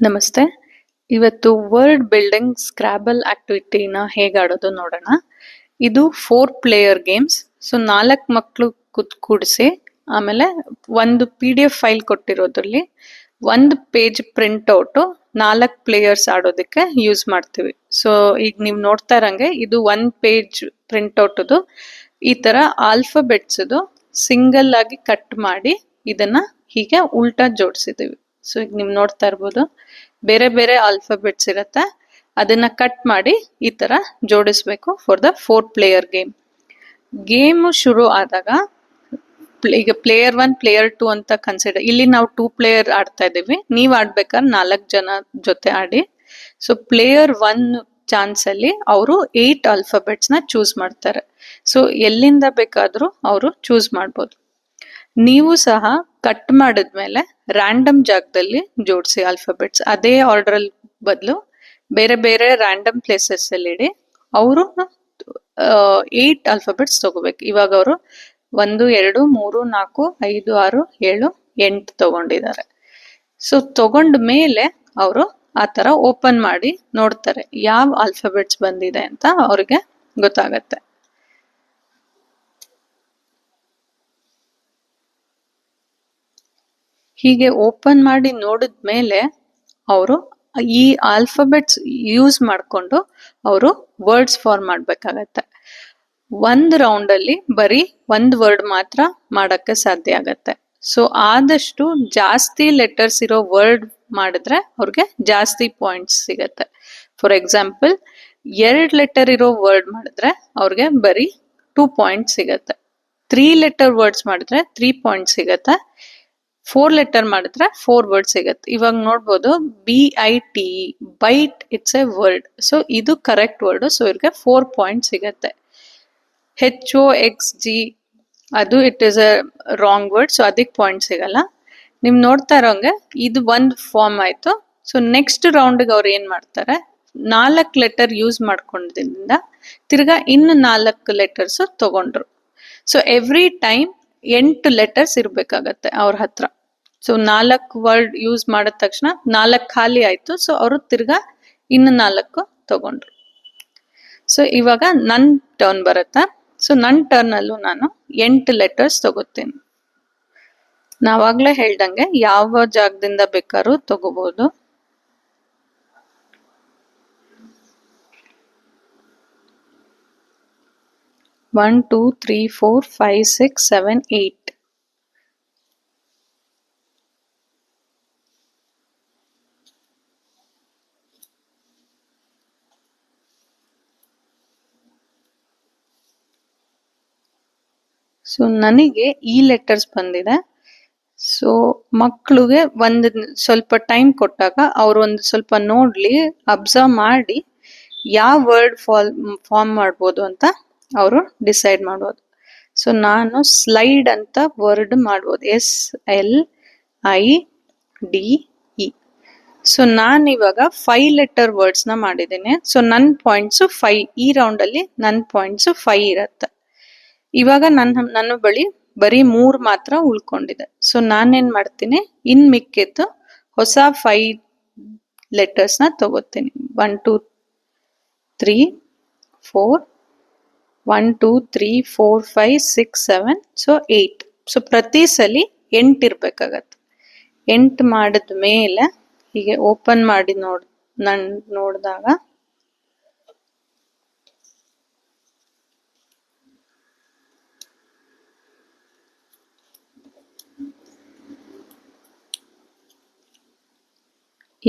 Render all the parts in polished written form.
ನಮಸ್ತೆ. ಇವತ್ತು word building ಸ್ಕ್ರಾಬಲ್ ಆಕ್ಟಿವಿಟಿನ ಹೇಗೆ ಆಡೋದು ನೋಡೋಣ. ಇದು 4 ಪ್ಲೇಯರ್ ಗೇಮ್ಸ್. ಸೊ 4 ಮಕ್ಕಳು ಕೂಡಿಸಿ ಆಮೇಲೆ ಒಂದು PDF ಫೈಲ್ ಕೊಟ್ಟಿರೋದ್ರಲ್ಲಿ ಒಂದು ಪೇಜ್ ಪ್ರಿಂಟ್ ಔಟು 4 ಪ್ಲೇಯರ್ಸ್ ಆಡೋದಕ್ಕೆ ಯೂಸ್ ಮಾಡ್ತೀವಿ. ಸೊ ಈಗ ನೀವು ನೋಡ್ತಾ ಇರಂಗೆ ಇದು 1 ಪೇಜ್ ಪ್ರಿಂಟ್ ಔಟದು ಈ ತರ ಆಲ್ಫಾಬೆಟ್ಸ್ದು ಸಿಂಗಲ್ ಆಗಿ ಕಟ್ ಮಾಡಿ ಇದನ್ನ ಹೀಗೆ ಉಲ್ಟಾ ಜೋಡಿಸಿದೀವಿ. ಸೊ ಈಗ ನೀವು ನೋಡ್ತಾ ಇರ್ಬೋದು ಬೇರೆ ಬೇರೆ ಆಲ್ಫಾಬೆಟ್ಸ್ ಇರುತ್ತೆ, ಅದನ್ನ ಕಟ್ ಮಾಡಿ ಈ ತರ ಜೋಡಿಸ್ಬೇಕು for the 4 player game. Game ಶುರು ಆದಾಗ ಈಗ ಪ್ಲೇಯರ್ 1 ಪ್ಲೇಯರ್ 2 ಅಂತ ಕನ್ಸಿಡರ್, ಇಲ್ಲಿ ನಾವು 2 ಪ್ಲೇಯರ್ ಆಡ್ತಾ ಇದೀವಿ, ನೀವ್ ಆಡ್ಬೇಕಾದ್ರೆ 4 ಜನ ಜೊತೆ ಆಡಿ. ಸೊ ಪ್ಲೇಯರ್ 1 ಚಾನ್ಸ್ ಅಲ್ಲಿ ಅವರು 8 ಆಲ್ಫಾಬೆಟ್ಸ್ ನ ಚೂಸ್ ಮಾಡ್ತಾರೆ. ಸೊ ಎಲ್ಲಿಂದ ಬೇಕಾದ್ರೂ ಅವರು ಚೂಸ್ ಮಾಡ್ಬೋದು. ನೀವು ಸಹ ಕಟ್ ಮಾಡಿದ್ಮೇಲೆ ರ್ಯಾಂಡಮ್ ಜಾಗದಲ್ಲಿ ಜೋಡಿಸಿ ಆಲ್ಫಾಬೆಟ್ಸ್, ಅದೇ ಆರ್ಡರ್ ಅಲ್ಲಿ ಬದಲು ಬೇರೆ ಬೇರೆ ರ್ಯಾಂಡಮ್ ಪ್ಲೇಸಸ್ ಅಲ್ಲಿ ಇಡಿ. ಅವರು 8 ಆಲ್ಫಾಬೆಟ್ಸ್ ತಗೋಬೇಕು. ಇವಾಗ ಅವರು 1 2 3 4 5 6 7 8 ತಗೊಂಡಿದ್ದಾರೆ. ಸೊ ತಗೊಂಡ ಮೇಲೆ ಅವರು ಆ ತರ ಓಪನ್ ಮಾಡಿ ನೋಡ್ತಾರೆ ಯಾವ ಆಲ್ಫಾಬೆಟ್ಸ್ ಬಂದಿದೆ ಅಂತ ಅವ್ರಿಗೆ ಗೊತ್ತಾಗತ್ತೆ. ಹೀಗೆ ಓಪನ್ ಮಾಡಿ ನೋಡಿದ್ಮೇಲೆ ಅವರು ಈ ಆಲ್ಫಾಬೆಟ್ಸ್ ಯೂಸ್ ಮಾಡಿಕೊಂಡು ಅವರು ವರ್ಡ್ಸ್ ಫಾರ್ಮ್ ಮಾಡ್ಬೇಕಾಗತ್ತೆ. ಒಂದು ರೌಂಡ್ ಅಲ್ಲಿ ಬರೀ ಒಂದು ವರ್ಡ್ ಮಾತ್ರ ಮಾಡಕ್ಕೆ ಸಾಧ್ಯ ಆಗತ್ತೆ. ಸೊ ಆದಷ್ಟು ಜಾಸ್ತಿ ಲೆಟರ್ಸ್ ಇರೋ ವರ್ಡ್ ಮಾಡಿದ್ರೆ ಅವ್ರಿಗೆ ಜಾಸ್ತಿ ಪಾಯಿಂಟ್ಸ್ ಸಿಗತ್ತೆ. ಫಾರ್ ಎಕ್ಸಾಂಪಲ್ 2 ಲೆಟರ್ ಇರೋ ವರ್ಡ್ ಮಾಡಿದ್ರೆ ಅವ್ರಿಗೆ ಬರೀ 2 ಪಾಯಿಂಟ್ಸ್ ಸಿಗತ್ತೆ. 3 ಲೆಟರ್ ವರ್ಡ್ಸ್ ಮಾಡಿದ್ರೆ 3 ಪಾಯಿಂಟ್ಸ್ ಸಿಗತ್ತೆ. 4 ಲೆಟರ್ ಮಾಡಿದ್ರೆ 4 ವರ್ಡ್ ಸಿಗತ್ತೆ. ಇವಾಗ ನೋಡ್ಬೋದು BITE, bite, it's a word. So ಇದು ಕರೆಕ್ಟ್ ವರ್ಡ್. ಸೊ ಇವ್ರಿಗೆ 4 ಪಾಯಿಂಟ್ ಸಿಗತ್ತೆ. HOXG ಅದು it is a wrong word. So ಅದಕ್ಕೆ ಪಾಯಿಂಟ್ ಸಿಗಲ್ಲ. ನಿಮ್ ನೋಡ್ತಾ ಇರೋಂಗೆ ಇದು ಒಂದು ಫಾರ್ಮ್ ಆಯ್ತು. ಸೊ ನೆಕ್ಸ್ಟ್ ರೌಂಡ್ಗೆ ಅವ್ರು ಏನ್ ಮಾಡ್ತಾರೆ, 4 ಲೆಟರ್ ಯೂಸ್ ಮಾಡ್ಕೊಂಡ್ರಿಂದ ತಿರ್ಗಾ ಇನ್ನು 4 ಲೆಟರ್ಸ್ ತಗೊಂಡ್ರು. ಸೊ ಎವ್ರಿ ಟೈಮ್ 8 ಲೆಟರ್ಸ್ ಇರ್ಬೇಕಾಗತ್ತೆ ಅವ್ರ ಹತ್ರ. ಸೊ 4 ವರ್ಡ್ ಯೂಸ್ ಮಾಡಿದ ತಕ್ಷಣ 4 ಖಾಲಿ ಆಯ್ತು. ಸೊ ಅವರು ತಿರ್ಗಾ ಇನ್ನು 4 ತಗೊಂಡ್ರು. ಸೊ ಇವಾಗ ನನ್ ಟರ್ನ್ ಬರುತ್ತೆ. ಸೊ ನನ್ನ ಟರ್ನ್ ಅಲ್ಲೂ ನಾನು 8 ಲೆಟರ್ಸ್ ತಗೋತೀನಿ. ನಾವಾಗ್ಲೇ ಹೇಳ್ದಂಗೆ ಯಾವ ಜಾಗದಿಂದ ಬೇಕಾದ್ರೂ ತಗೋಬಹುದು. ಒನ್ 2 3 4 5 6 7 8. ಸೊ ನನಗೆ ಈ ಲೆಟರ್ಸ್ ಬಂದಿದೆ. ಸೊ ಮಕ್ಕಳಿಗೆ ಒಂದು ಸ್ವಲ್ಪ ಟೈಮ್ ಕೊಟ್ಟಾಗ ಅವ್ರು ಒಂದು ಸ್ವಲ್ಪ ನೋಡ್ಲಿ, ಅಬ್ಸರ್ವ್ ಮಾಡಿ ಯಾವ ವರ್ಡ್ ಫಾರ್ಮ್ ಮಾಡ್ಬೋದು ಅಂತ ಅವರು ಡಿಸೈಡ್ ಮಾಡ್ಬೋದು. ಸೊ ನಾನು ಸ್ಲೈಡ್ ಅಂತ ವರ್ಡ್ ಮಾಡ್ಬೋದು, SLIDE. ಸೊ ನಾನು ಇವಾಗ 5 ಲೆಟರ್ ವರ್ಡ್ಸ್ ನ ಮಾಡಿದ್ದೀನಿ. ಸೊ ನನ್ನ ಪಾಯಿಂಟ್ಸ್ 5. ಈ ರೌಂಡ್ ಅಲ್ಲಿ ನನ್ನ ಪಾಯಿಂಟ್ಸ್ 5 ಇರತ್ತೆ. ಇವಾಗ ನನ್ನ ಬಳಿ ಬರೀ 3 ಮಾತ್ರ ಉಳ್ಕೊಂಡಿದೆ. ಸೊ ನಾನೇನ್ ಮಾಡ್ತೀನಿ, ಇನ್ ಮಿಕ್ಕಿದ್ದು ಹೊಸ 5 ಲೆಟರ್ಸ್ ನ ತಗೋತೀನಿ. 1 2 3 4 1 2 3 4 5 6 7 ಸೊ 8. ಸೊ ಪ್ರತಿ ಸಲಿ 8 ಇರ್ಬೇಕಾಗತ್ತೆ. 8 ಮಾಡಿದ ಮೇಲೆ ಹೀಗೆ ಓಪನ್ ಮಾಡಿ ನೋಡಿದಾಗ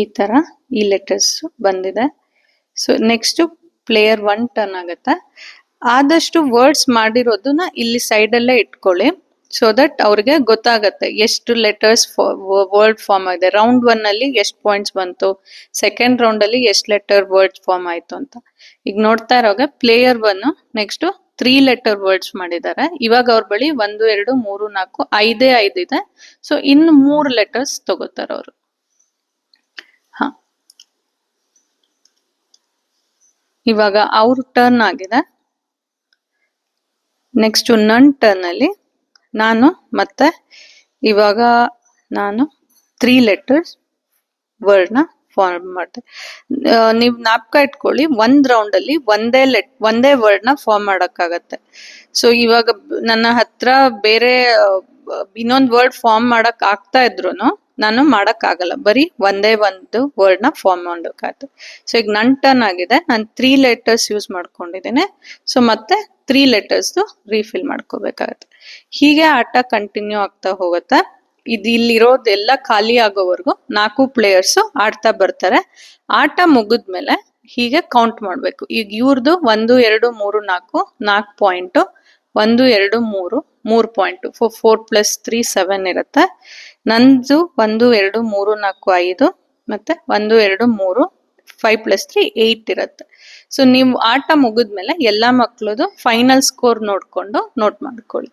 ಈ ತರ ಈ ಲೆಟರ್ಸ್ ಬಂದಿದೆ. ಸೊ ನೆಕ್ಸ್ಟ್ ಪ್ಲೇಯರ್ 1 ಟರ್ನ್ ಆಗುತ್ತೆ. ಆದಷ್ಟು ವರ್ಡ್ಸ್ ಮಾಡಿರೋದನ್ನ ಇಲ್ಲಿ ಸೈಡ್ ಅಲ್ಲೇ ಇಟ್ಕೊಳ್ಳಿ. ಸೊ ದಟ್ ಅವ್ರಿಗೆ ಗೊತ್ತಾಗತ್ತೆ ಎಷ್ಟು ಲೆಟರ್ಸ್ ವರ್ಡ್ ಫಾರ್ಮ್ ಆಗಿದೆ. ರೌಂಡ್ 1 ಅಲ್ಲಿ ಎಷ್ಟು ಪಾಯಿಂಟ್ಸ್ ಬಂತು, ಸೆಕೆಂಡ್ ರೌಂಡ್ ಅಲ್ಲಿ ಎಷ್ಟು ಲೆಟರ್ ವರ್ಡ್ ಫಾರ್ಮ್ ಆಯ್ತು ಅಂತ. ಈಗ ನೋಡ್ತಾ ಇರೋವಾಗ ಪ್ಲೇಯರ್ 1 ನೆಕ್ಸ್ಟ್ 3 ಲೆಟರ್ ವರ್ಡ್ಸ್ ಮಾಡಿದ್ದಾರೆ. ಇವಾಗ ಅವ್ರ ಬಳಿ 1 2 3 4 5 ಇದೆ. ಸೊ ಇನ್ನು 3 ಲೆಟರ್ಸ್ ತಗೋತಾರೆ ಅವರು. ಇವಾಗ ಅವ್ರ ಟರ್ನ್ ಆಗಿದೆ. ನೆಕ್ಸ್ಟ್ ನನ್ನ ಟರ್ನ್ ಅಲ್ಲಿ ನಾನು ಮತ್ತೆ ಇವಾಗ ನಾನು 3 ಲೆಟರ್ಸ್ ವರ್ಡ್ ನ ಫಾರ್ಮ್ ಮಾಡಿದೆ. ನೀವು ಜ್ಞಾಪಕ ಇಟ್ಕೊಳ್ಳಿ, ಒಂದ್ ರೌಂಡ್ ಅಲ್ಲಿ ಒಂದೇ ವರ್ಡ್ ನ ಫಾರ್ಮ್ ಮಾಡಕ್ಕಾಗತ್ತೆ. ಸೊ ಇವಾಗ ನನ್ನ ಹತ್ರ ಬೇರೆ ಇನ್ನೊಂದ್ ವರ್ಡ್ ಫಾರ್ಮ್ ಮಾಡಕ್ ಆಗ್ತಾ ಇದ್ರುನು ನಾನು ಮಾಡಕ್ ಆಗಲ್ಲ, ಬರೀ ಒಂದೇ ಒಂದು ವರ್ಡ್ ನ ಫಾರ್ಮ್ ಮಾಡಬೇಕಾಗುತ್ತೆ. ಸೊ ಈಗ ನನ್ ಟರ್ನ್ ಆಗಿದೆ, ನಾನು 3 ಲೆಟರ್ಸ್ ಯೂಸ್ ಮಾಡ್ಕೊಂಡಿದ್ದೇನೆ. ಸೊ ಮತ್ತೆ 3 ಲೆಟರ್ಸ್ ರೀಫಿಲ್ ಮಾಡ್ಕೋಬೇಕಾಗತ್ತೆ. ಹೀಗೆ ಆಟ ಕಂಟಿನ್ಯೂ ಆಗ್ತಾ ಹೋಗುತ್ತೆ. ಇಲ್ಲಿರೋದೆಲ್ಲ ಖಾಲಿ ಆಗೋವರೆಗೂ 4 ಪ್ಲೇಯರ್ಸ್ ಆಡ್ತಾ ಬರ್ತಾರೆ. ಆಟ ಮುಗಿದ್ಮೇಲೆ ಹೀಗೆ ಕೌಂಟ್ ಮಾಡ್ಬೇಕು. ಈಗ ಇವ್ರದ್ದು 1 2 3 4 ಪಾಯಿಂಟ್, 1 2 3 3 ಪಾಯಿಂಟ್, 4 + 3 7 ಇರುತ್ತೆ. ನಂದು 1 2 3 4 5 ಮತ್ತೆ 1 2 3 5 + 3 8 ಇರುತ್ತೆ. ಸೊ ನೀವು ಆಟ ಮುಗಿದ್ಮೇಲೆ ಎಲ್ಲಾ ಮಕ್ಳದು ಫೈನಲ್ ಸ್ಕೋರ್ ನೋಡ್ಕೊಂಡು ನೋಟ್ ಮಾಡ್ಕೊಳ್ಳಿ.